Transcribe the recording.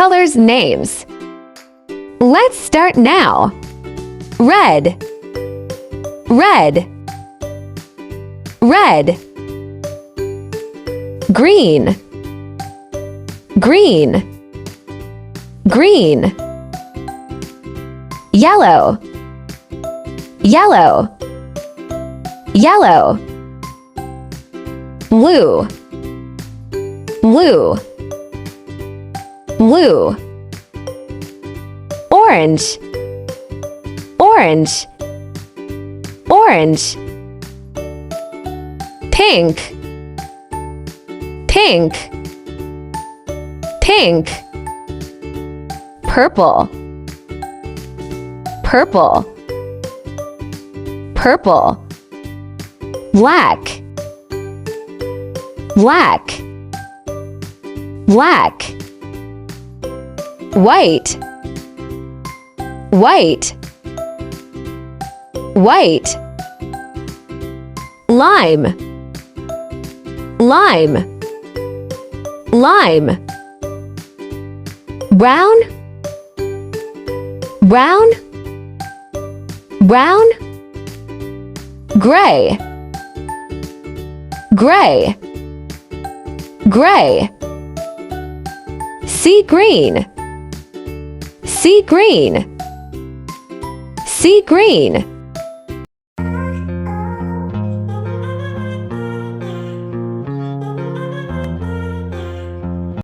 colors names. Let's start now. Red, red, red. Green, green, green. Yellow, yellow, yellow. Blue, blue, blue. Orange, orange, orange. Pink, pink, pink. Purple, purple, purple. Black, black, black. White, white, white. Lime, lime, lime. Brown, brown, brown. Gray, gray, gray. Sea green, sea green, sea green.